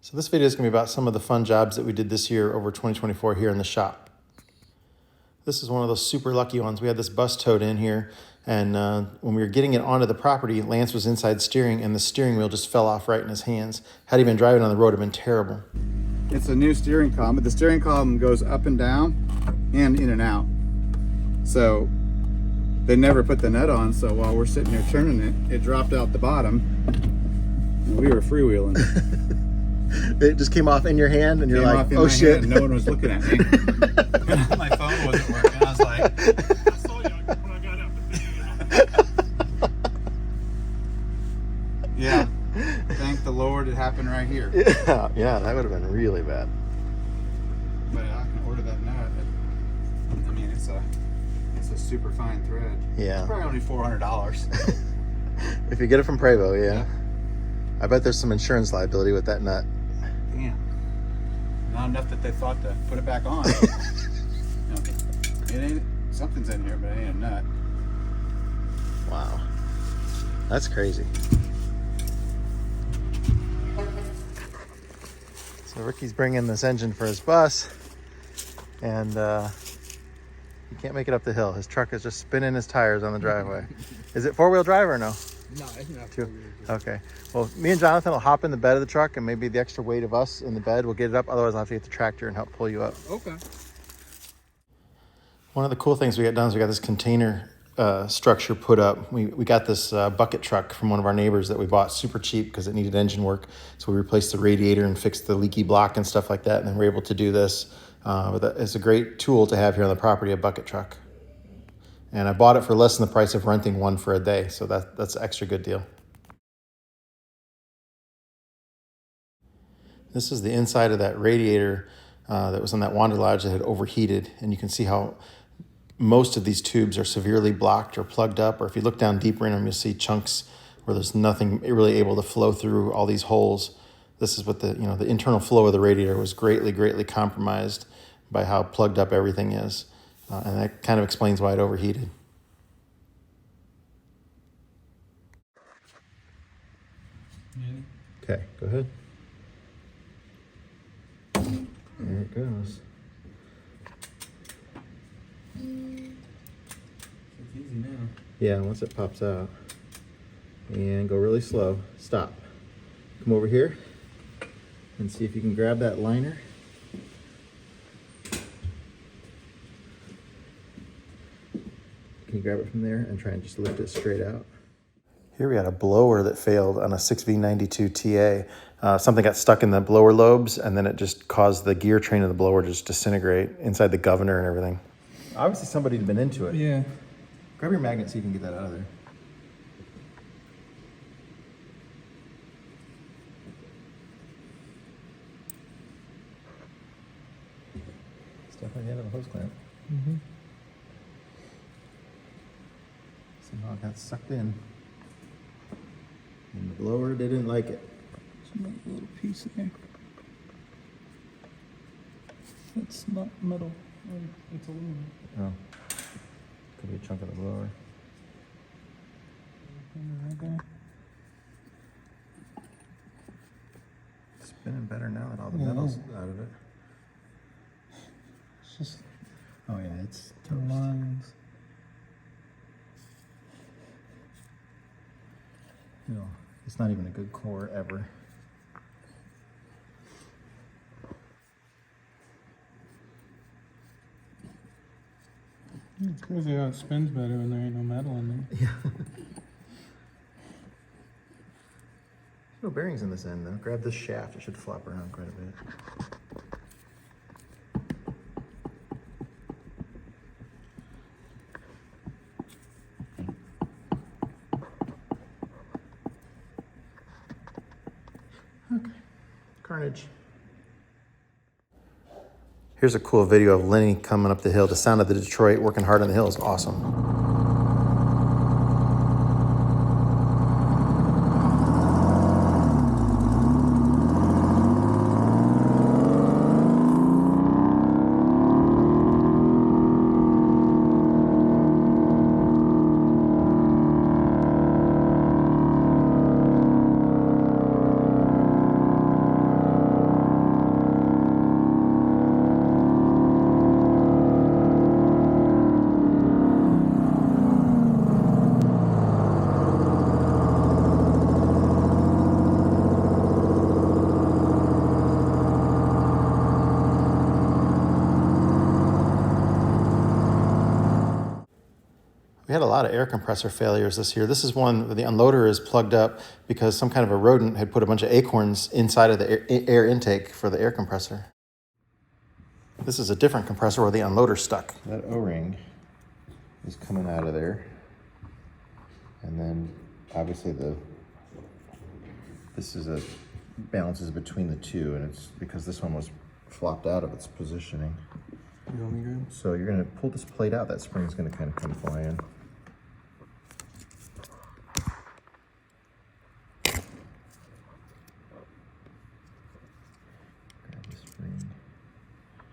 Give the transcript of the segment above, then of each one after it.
So this video is going to be about some of the fun jobs that we did this year over 2024 here in the shop. This is one of those super lucky ones. We had this bus towed in here, and when we were getting it onto the property, Lance was inside steering, and the steering wheel just fell off right in his hands. Had he been driving on the road, it would have been terrible. It's a new steering column, but the steering column goes up and down and in and out. So they never put the nut on, so while we're sitting there turning it, it dropped out the bottom, and we were freewheeling. It just came off in your hand, and you're like, oh shit. Hand. No one was looking at me. My phone wasn't working. I was like, I saw you when I got out. yeah. Thank the Lord it happened right here. Yeah, that would have been really bad. But I can order that nut. I mean, it's a super fine thread. Yeah. It's probably only $400. If you get it from Prevo, yeah. I bet there's some insurance liability with that nut. Damn. Not enough that they thought to put it back on. No, it ain't. Something's in here, but it ain't a nut. Wow. That's crazy. So Ricky's bringing this engine for his bus, and he can't make it up the hill. His truck is just spinning his tires on the driveway. Is it four-wheel drive or no? No, it's not. Okay. Well, me and Jonathan will hop in the bed of the truck, and maybe the extra weight of us in the bed will get it up. Otherwise, I'll have to get the tractor and help pull you up. Okay. One of the cool things we got done is we got this container structure put up. We got this bucket truck from one of our neighbors that we bought super cheap because it needed engine work. So we replaced the radiator and fixed the leaky block and stuff like that, and then we're able to do this. It's a great tool to have here on the property, a bucket truck. And I bought it for less than the price of renting one for a day, so that's an extra good deal. This is the inside of that radiator that was on that Wander Lodge that had overheated, and you can see how most of these tubes are severely blocked or plugged up, or if you look down deeper in them, you'll see chunks where there's nothing really able to flow through all these holes. This is what the internal flow of the radiator was greatly compromised by how plugged up everything is. And that kind of explains why it overheated. Okay, go ahead. There it goes. It's easy now. Yeah, once it pops out. And go really slow. Stop. Come over here and see if you can grab that liner. Can you grab it from there and try and just lift it straight out? Here we had a blower that failed on a 6V92 TA. Something got stuck in the blower lobes, and then it just caused the gear train of the blower to just disintegrate inside the governor and everything. Obviously somebody had been into it. Yeah. Grab your magnet so you can get that out of there. It's definitely the end of the hose clamp. Mm-hmm. Somehow it got sucked in. And the blower didn't like it. There's a little piece there. It's not metal. It's aluminum. Oh. Could be a chunk of the blower. Right there. It's spinning better now that all the metal's out of it. It's just Oh yeah, it's the lines. No, it's not even a good core ever. It's crazy how it spins better when there ain't no metal in there. Yeah. No bearings in this end though. Grab this shaft, it should flop around quite a bit. Okay, carnage. Here's a cool video of Lenny coming up the hill. The sound of the Detroit working hard on the hill is awesome. We had a lot of air compressor failures this year. This is one where the unloader is plugged up because some kind of a rodent had put a bunch of acorns inside of the air intake for the air compressor. This is a different compressor where the unloader's stuck. That O-ring is coming out of there. And then obviously this is balances between the two, and it's because this one was flopped out of its positioning. So you're gonna pull this plate out, that spring's gonna kind of come flying. Grab the spring.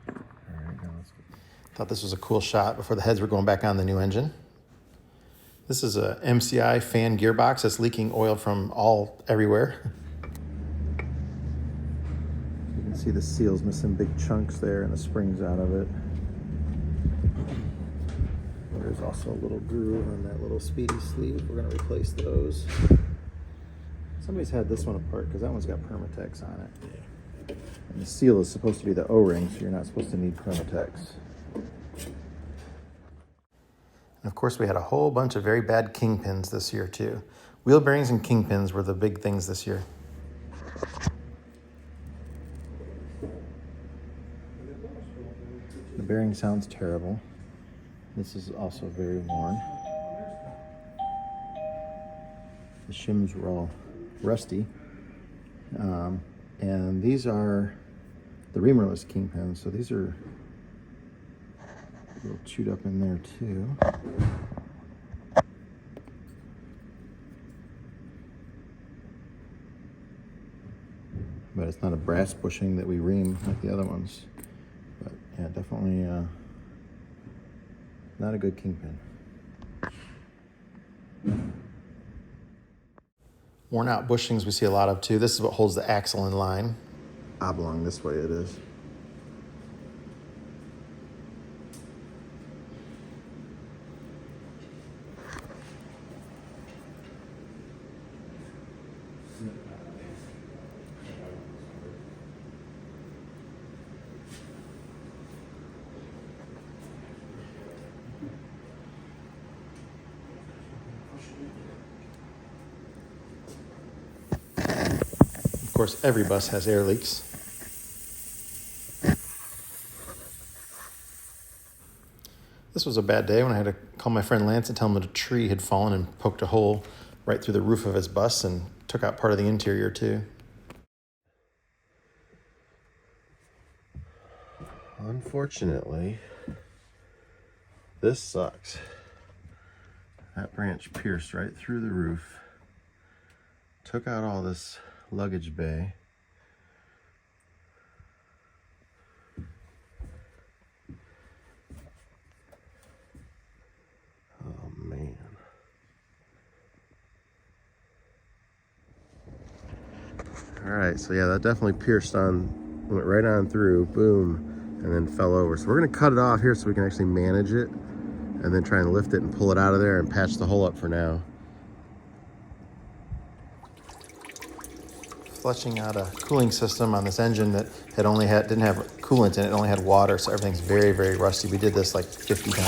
All right, now let's get... Thought this was a cool shot before the heads were going back on the new engine. This is a MCI fan gearbox that's leaking oil from everywhere. You can see the seal's missing big chunks there and the springs out of it. There's also a little groove on that little speedy sleeve. We're gonna replace those. Somebody's had this one apart because that one's got Permatex on it. And the seal is supposed to be the O-ring, so you're not supposed to need Permatex. And of course, we had a whole bunch of very bad kingpins this year too. Wheel bearings and kingpins were the big things this year. The bearing sounds terrible. This is also very worn. The shims were all rusty. And these are the reamerless kingpins, so these are a little chewed up in there too. But it's not a brass bushing that we ream like the other ones. But yeah, definitely not a good kingpin. Worn out bushings we see a lot of too. This is what holds the axle in line. Oblong, this way it is. Of course, every bus has air leaks. This was a bad day when I had to call my friend Lance and tell him that a tree had fallen and poked a hole right through the roof of his bus and took out part of the interior too. Unfortunately, this sucks. That branch pierced right through the roof, took out all this luggage bay. Oh man. All right, so yeah, that definitely pierced on, went right on through, boom, and then fell over. So we're gonna cut it off here so we can actually manage it and then try and lift it and pull it out of there and patch the hole up for now. Flushing out a cooling system on this engine that didn't have coolant in it, only had water, so everything's very, very rusty. We did this like 50 times.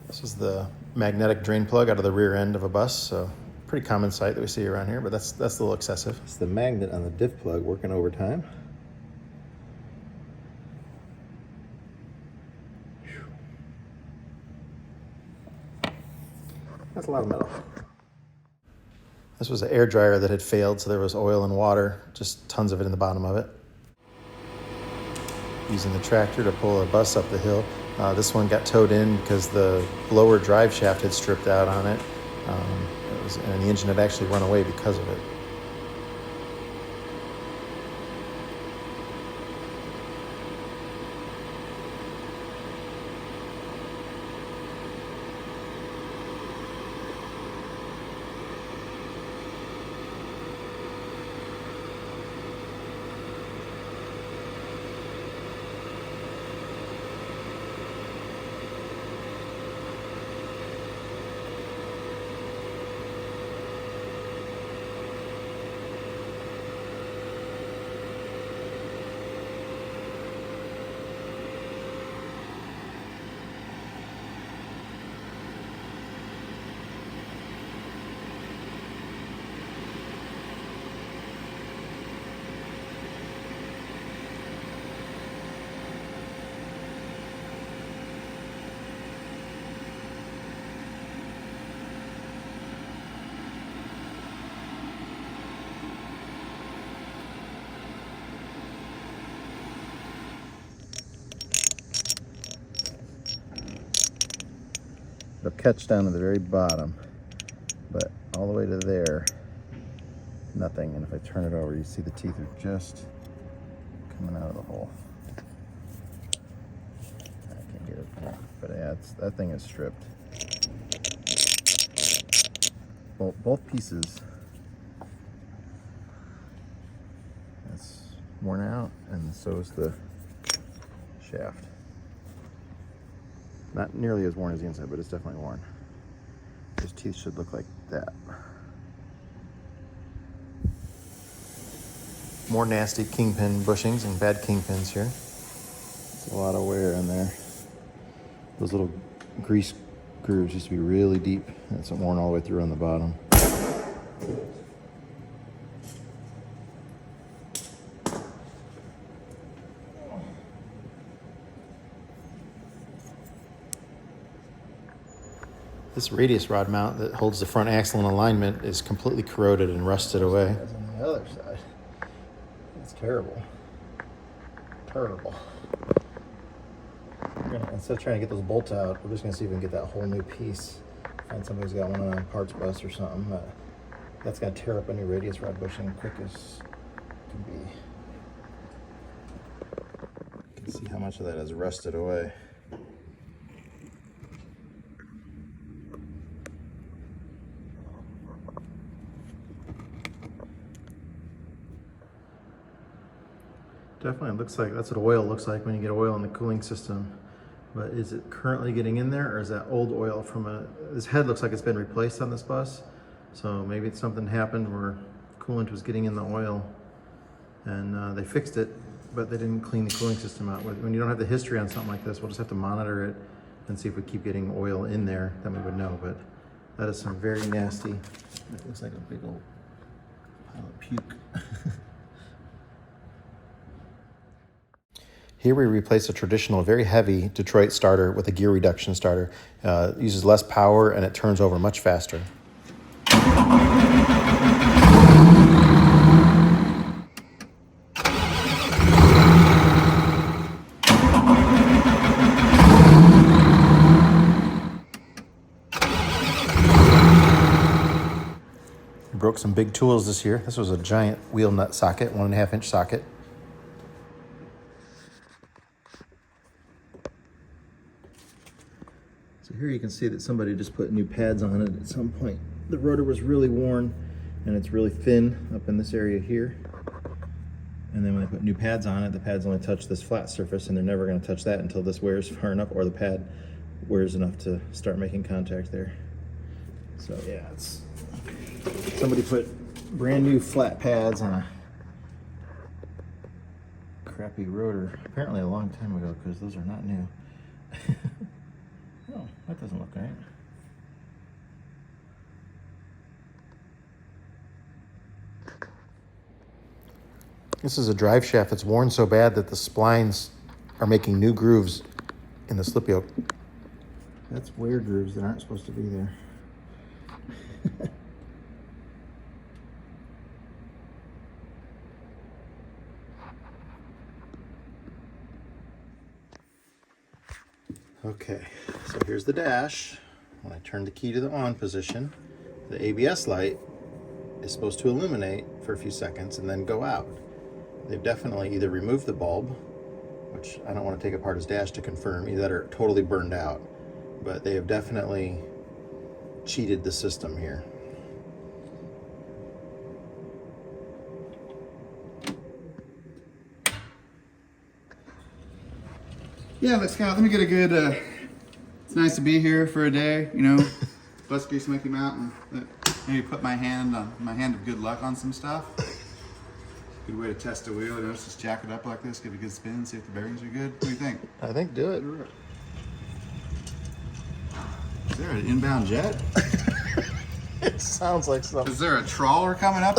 This is the magnetic drain plug out of the rear end of a bus, so pretty common sight that we see around here, but that's a little excessive. It's the magnet on the diff plug working overtime. That's a lot of metal. This was an air dryer that had failed, so there was oil and water, just tons of it in the bottom of it. Using the tractor to pull a bus up the hill. This one got towed in because the blower drive shaft had stripped out on it, and the engine had actually run away because of it. It'll catch down to the very bottom, but all the way to there, nothing. And if I turn it over, you see the teeth are just coming out of the hole. I can't get it there, but yeah, that thing is stripped. Both pieces. That's worn out, and so is the shaft. Not nearly as worn as the inside, but it's definitely worn. Those teeth should look like that. More nasty kingpin bushings and bad kingpins here. It's a lot of wear in there. Those little grease grooves used to be really deep. It's worn all the way through on the bottom. This radius rod mount that holds the front axle in alignment is completely corroded and rusted away. That's on the other side. It's terrible. Terrible. Instead of trying to get those bolts out, we're just going to see if we can get that whole new piece. Find somebody who's got one on a parts bus or something. That's going to tear up a new radius rod bushing quick as can be. You can see how much of that has rusted away. Definitely looks like that's what oil looks like when you get oil in the cooling system. But is it currently getting in there, or is that old oil from this head looks like it's been replaced on this bus. So maybe it's something happened where coolant was getting in the oil and they fixed it, but they didn't clean the cooling system out. When you don't have the history on something like this, we'll just have to monitor it and see if we keep getting oil in there, then we would know. But that is some very nasty, it looks like a big old pile of puke. Here we replace a traditional, very heavy Detroit starter with a gear reduction starter. It uses less power and it turns over much faster. We broke some big tools this year. This was a giant wheel nut socket, 1.5 inch socket. Here you can see that somebody just put new pads on it at some point. The rotor was really worn and it's really thin up in this area here. And then when they put new pads on it, the pads only touch this flat surface and they're never going to touch that until this wears far enough or the pad wears enough to start making contact there. So yeah, it's somebody put brand new flat pads on a crappy rotor, apparently a long time ago, because those are not new. Oh, that doesn't look right. This is a drive shaft that's worn so bad that the splines are making new grooves in the slip yoke. That's wear grooves that aren't supposed to be there. Okay, so here's the dash. When I turn the key to the on position, the ABS light is supposed to illuminate for a few seconds and then go out. They've definitely either removed the bulb, which I don't want to take apart his dash to confirm, either that or totally burned out, but they have definitely cheated the system here. Yeah, let's go. Let me get a good, it's nice to be here for a day, you know, Bus Grease Monkey Mountain. Maybe put my hand of good luck on some stuff. Good way to test a wheel, you know, just jack it up like this, give it a good spin, see if the bearings are good. What do you think? I think do it. Is there an inbound jet? It sounds like something. Is there a trawler coming up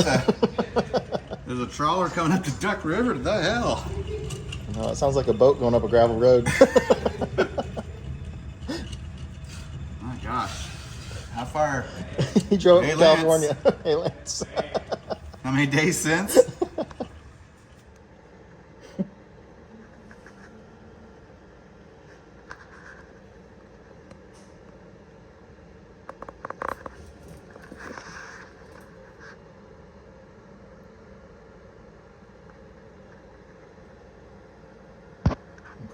There's a trawler coming up to Duck River? What the hell? No, it sounds like a boat going up a gravel road. My gosh. How far? He drove Hey, to Lance. California. Hey, Lance. How many days since?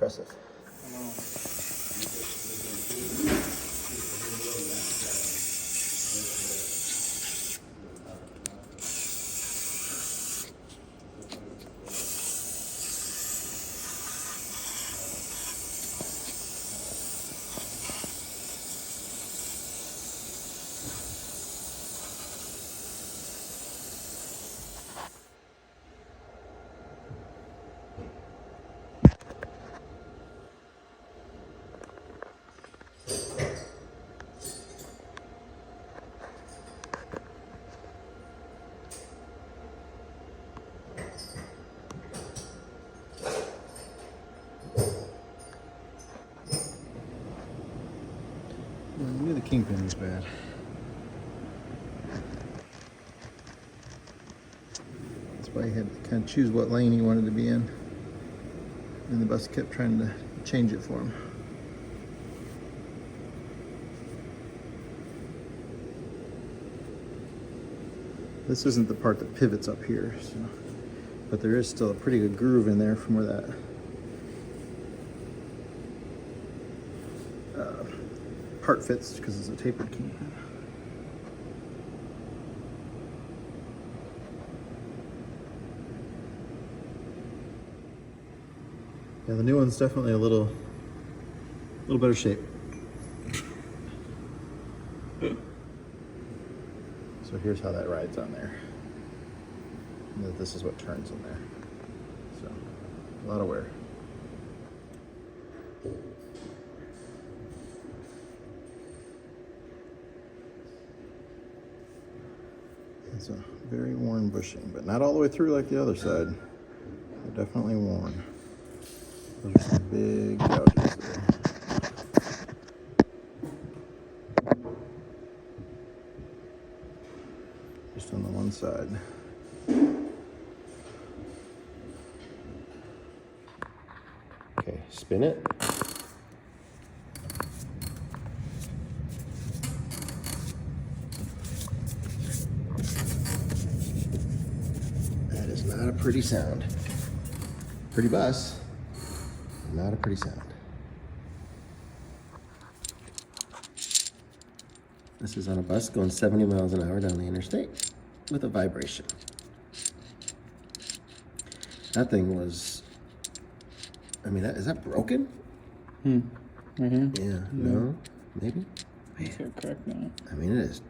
impressive. I knew the kingpin was bad. That's why he had to kind of choose what lane he wanted to be in. And the bus kept trying to change it for him. This isn't the part that pivots up here, so, but there is still a pretty good groove in there from where that part fits because it's a tapered kingpin. Yeah, the new one's definitely a little better shape. So here's how that rides on there. And this is what turns in there. So a lot of wear. It's a very worn bushing, but not all the way through like the other side. They're definitely worn. Those are some big gouges there. Just on the one side. Okay, spin it. That is not a pretty sound. Pretty bus, not a pretty sound. This is on a bus going 70 miles an hour down the interstate with a vibration. That thing was, I mean, is that broken? Right here? Yeah, no, maybe? It's got a crack on it. I mean, it is.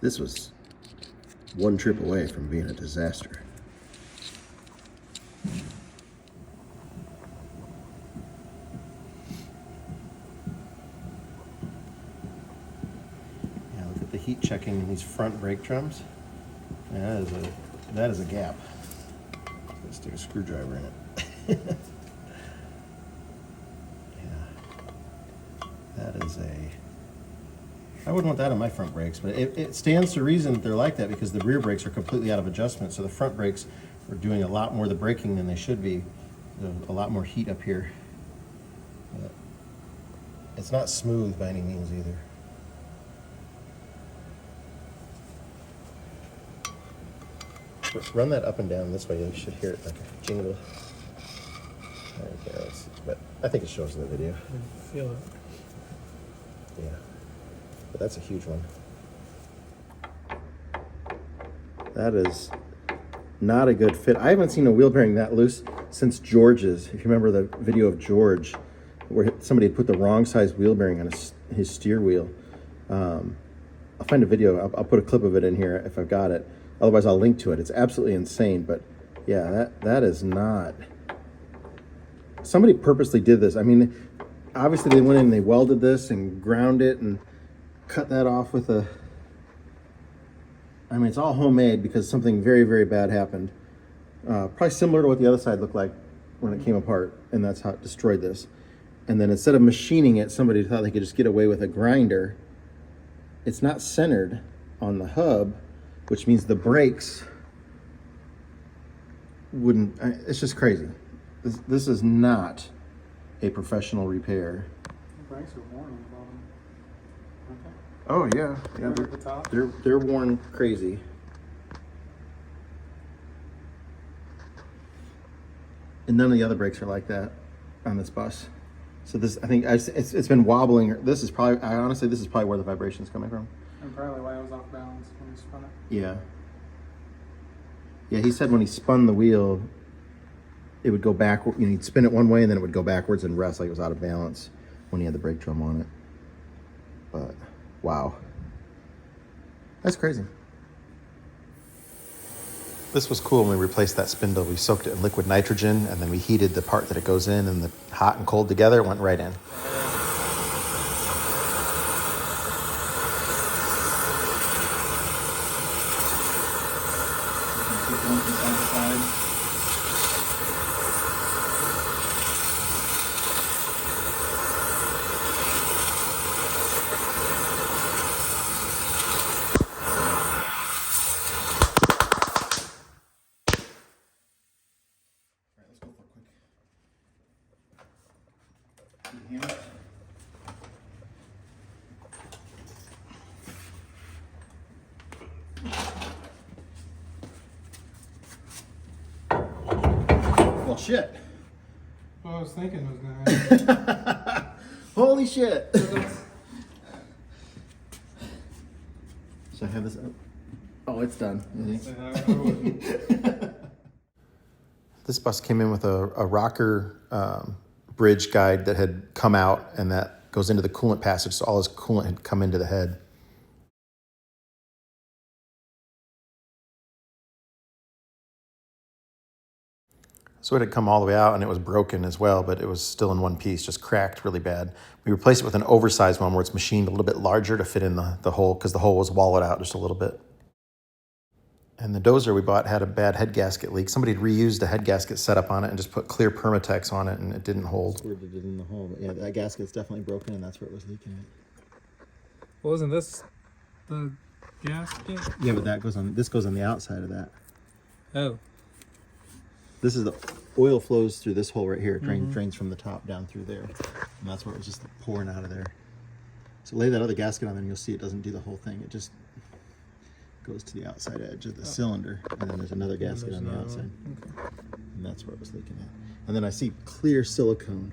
This was one trip away from being a disaster. Yeah, look at the heat checking in these front brake drums. Yeah, that is a gap. Let's stick a screwdriver in it. Yeah, that is I wouldn't want that on my front brakes, but it stands to reason that they're like that because the rear brakes are completely out of adjustment. So the front brakes are doing a lot more of the braking than they should be. There's a lot more heat up here. But it's not smooth by any means either. Run that up and down this way. You should hear it like a jingle. Okay, but I think it shows in the video. I feel it. Yeah. But that's a huge one. That is not a good fit. I haven't seen a wheel bearing that loose since George's. If you remember the video of George, where somebody had put the wrong size wheel bearing on his steer wheel. I'll find a video. I'll put a clip of it in here if I've got it. Otherwise, I'll link to it. It's absolutely insane. But yeah, that is not. Somebody purposely did this. I mean, obviously they went in and they welded this and ground it and cut that off with a. I mean, it's all homemade because something very, very bad happened. Probably similar to what the other side looked like when it came apart, and that's how it destroyed this. And then instead of machining it, somebody thought they could just get away with a grinder. It's not centered on the hub, which means the brakes wouldn't. It's just crazy. This is not a professional repair. The brakes are worn on the bottom. Oh yeah, Right at the top? they're worn crazy. And none of the other brakes are like that. on this bus. So this, I think it's been wobbling. This is probably, honestly, this is probably where the vibration is coming from. And probably why it was off balance when we spun it. Yeah. Yeah, he said when he spun the wheel, it would go back, you know, he'd spin it one way and then it would go backwards and rest like it was out of balance when he had the brake drum on it. But, wow. That's crazy. This was cool when we replaced that spindle. We soaked it in liquid nitrogen and then we heated the part that it goes in, and the hot and cold together went right in. Well, shit. What I was thinking was gonna happen. Holy shit. Should I have this up? Oh, it's done. This bus came in with a rocker bridge guide that had come out, and that goes into the coolant passage, so all this coolant had come into the head. So it had come all the way out, and it was broken as well, but it was still in one piece, just cracked really bad. We replaced it with an oversized one where it's machined a little bit larger to fit in the hole, because the hole was wallowed out just a little bit. And the dozer we bought had a bad head gasket leak. Somebody had reused the head gasket setup on it and just put clear Permatex on it, and it didn't hold. Squirted it in the hole, but yeah, that gasket's definitely broken, and that's where it was leaking at. Well, isn't this the gasket? Yeah, but that goes on. This goes on the outside of that. Oh. This is the oil flows through this hole right here. It drains from the top down through there, and that's where it was just pouring out of there. So lay that other gasket on there, and you'll see it doesn't do the whole thing. It just goes to the outside edge of the cylinder, and then there's another gasket on the outside, and that's where it was leaking at. And then I see clear silicone.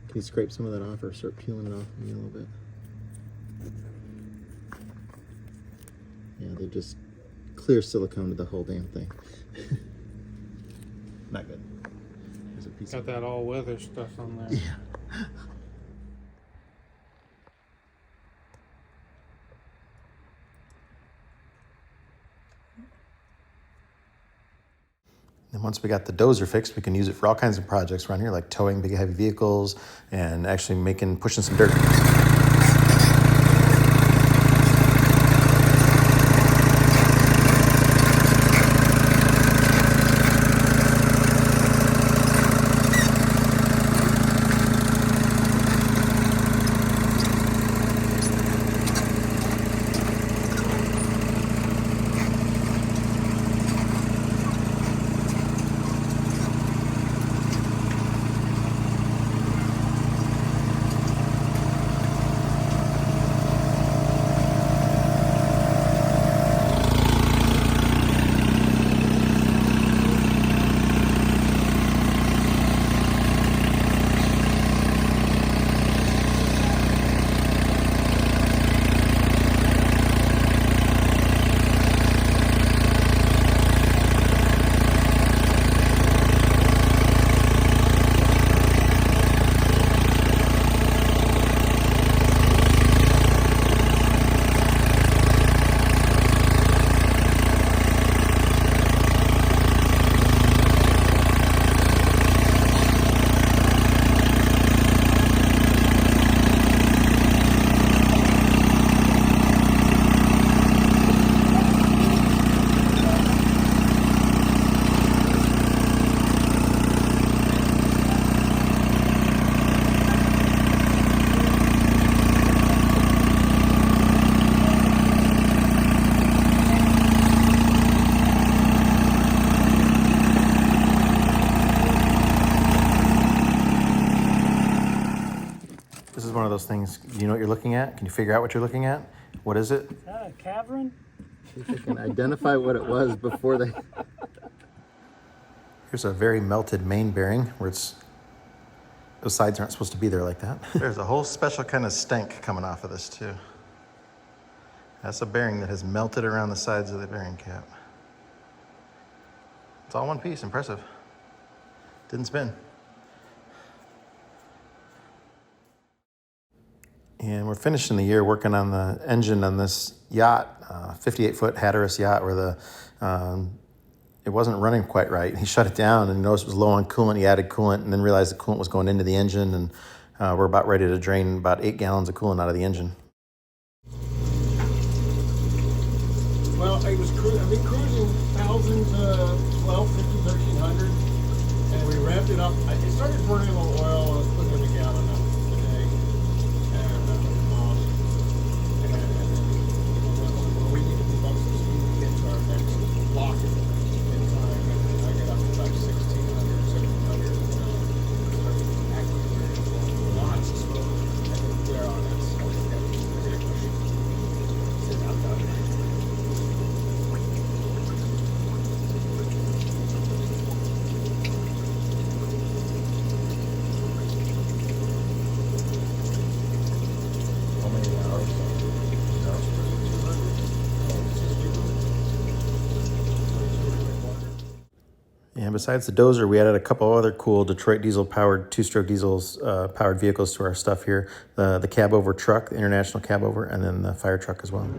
Can you scrape some of that off, or start peeling it off me a little bit? Yeah, they just clear silicone to the whole damn thing. Not good. There's a piece Got of that all weather stuff on there. Yeah. And once we got the dozer fixed, we can use it for all kinds of projects around here, like towing big heavy vehicles and actually pushing some dirt. This is one of those things, you know what you're looking at? Can you figure out what you're looking at? What is it? Is that a cavern? If you can identify what it was before they... Here's a very melted main bearing where it's Those sides aren't supposed to be there like that. There's a whole special kind of stank coming off of this too. That's a bearing that has melted around the sides of the bearing cap. It's all one piece, impressive. Didn't spin. And we're finishing the year working on the engine on this yacht, 58-foot Hatteras yacht, where it wasn't running quite right. He shut it down and noticed it was low on coolant. He added coolant and then realized the coolant was going into the engine, and we're about ready to drain about 8 gallons of coolant out of the engine. Well, I've been cruising 1,000 to 12, 15, 1,300, and we ramped it up. It started burning a little oil. I was putting in a gallon of a day, and then we need to move up some speed to get to our next block in time. And I get up to about 1,600, 1,700, and started acting lots. So I think we're on that. So we're going to push it. Sit out there. And besides the Dozer, we added a couple other cool Detroit diesel powered, 2-stroke diesels powered vehicles to our stuff here. The cab over truck, the International cab over, and then the fire truck as well.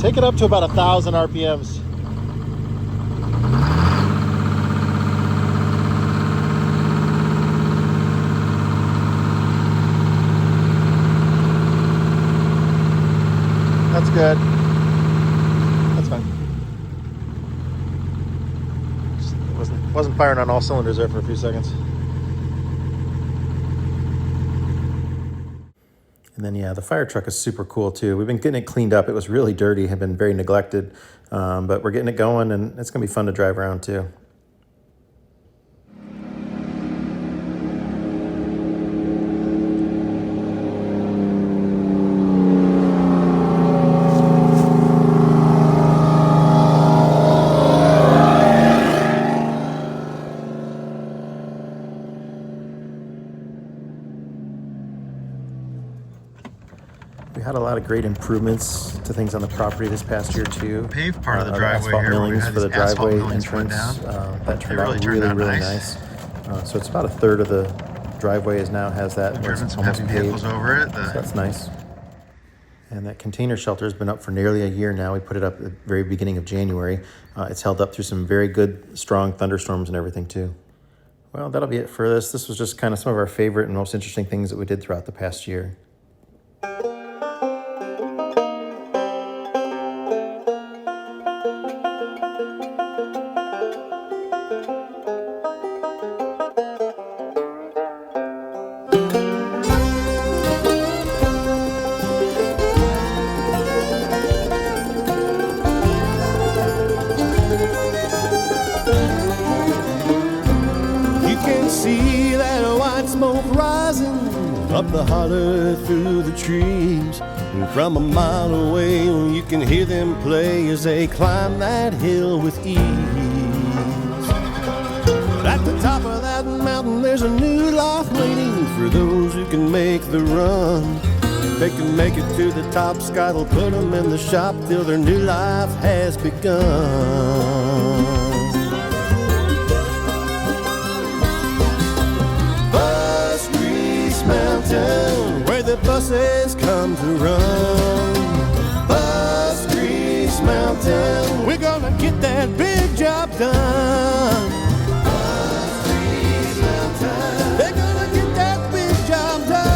Take it up to about 1,000 RPMs. That's good. That's fine. Just wasn't firing on all cylinders there for a few seconds. And then, yeah, the fire truck is super cool too. We've been getting it cleaned up. It was really dirty, had been very neglected, but we're getting it going, and it's going to be fun to drive around too. We had a lot of great improvements to things on the property this past year too. Paved part of the driveway asphalt here, where we millings had for the these asphalt driveway millings put entrance. down. That turned They out really turned really, out really nice. nice. So it's about a third of the driveway now has that. Where Driven it's some almost heavy paved. vehicles over it. So that's nice. And that container shelter has been up for nearly a year now. We put it up at the very beginning of January. It's held up through some very good, strong thunderstorms and everything too. Well, that'll be it for this. This was just kind of some of our favorite and most interesting things that we did throughout the past year. See that white smoke rising up the holler through the trees, and from a mile away you can hear them play as they climb that hill with ease. But at the top of that mountain there's a new life waiting for those who can make the run. If they can make it to the top, Scott will put them in the shop till their new life has begun. Mountain, where the buses come to run. Bus Grease Mountain, we're gonna get that big job done. Bus Grease Mountain, they're gonna get that big job done.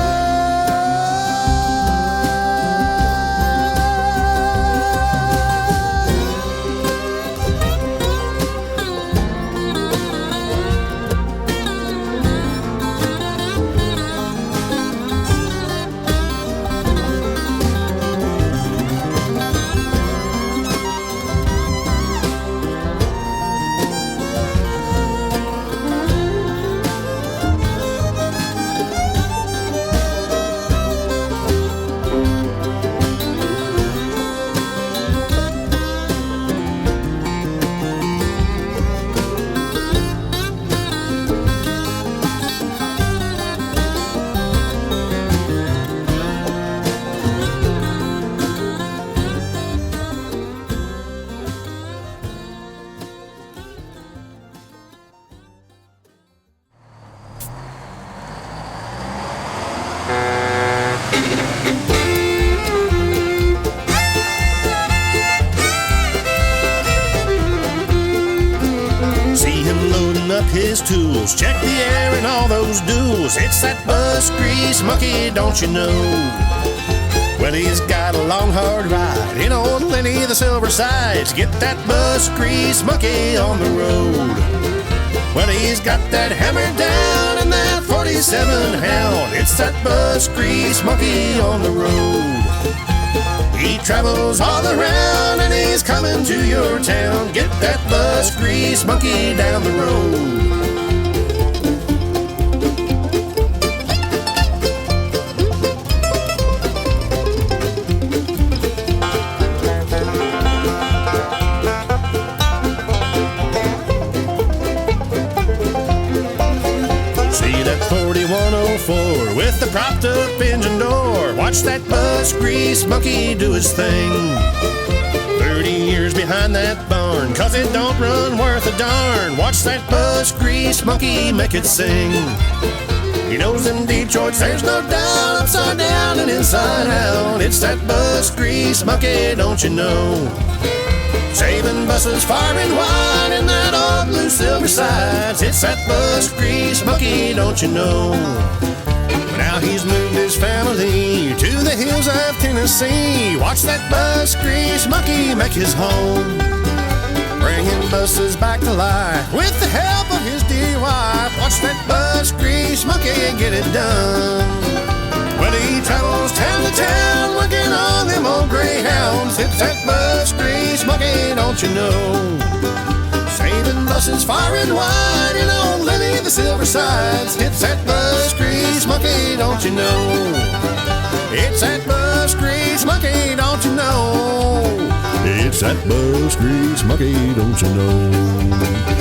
his tools, check the air in all those duels. It's that bus grease monkey, don't you know? Well, he's got a long, hard ride in old Lenny the Silver Sides. Get that bus grease monkey on the road. Well, he's got that hammer down and that 47 Hound. It's that bus grease monkey on the road. He travels all around and he's coming to your town. Get that bus grease monkey down the road. See that 4104 with the propped up engine door. Watch that bus grease monkey do his thing. 30 years behind that barn, 'cause it don't run worth a darn. Watch that bus grease monkey make it sing. He knows in Detroit there's no doubt, upside down and inside out. It's that bus grease monkey, don't you know? Saving buses far and wide in that old blue Silver Sides. It's that bus grease monkey, don't you know? Now he's moved his family to the hills of Tennessee. Watch that bus grease monkey make his home, bringing buses back to life with the help of his dear wife. Watch that bus grease monkey get it done. Well, he travels town to town looking on them old greyhounds. It's that bus grease monkey, don't you know? Saving buses far and wide in old Lenny the Silver Sides. It's that bus grease monkey, don't you know? It's that bus grease monkey, don't you know? It's that bus grease monkey, don't you know?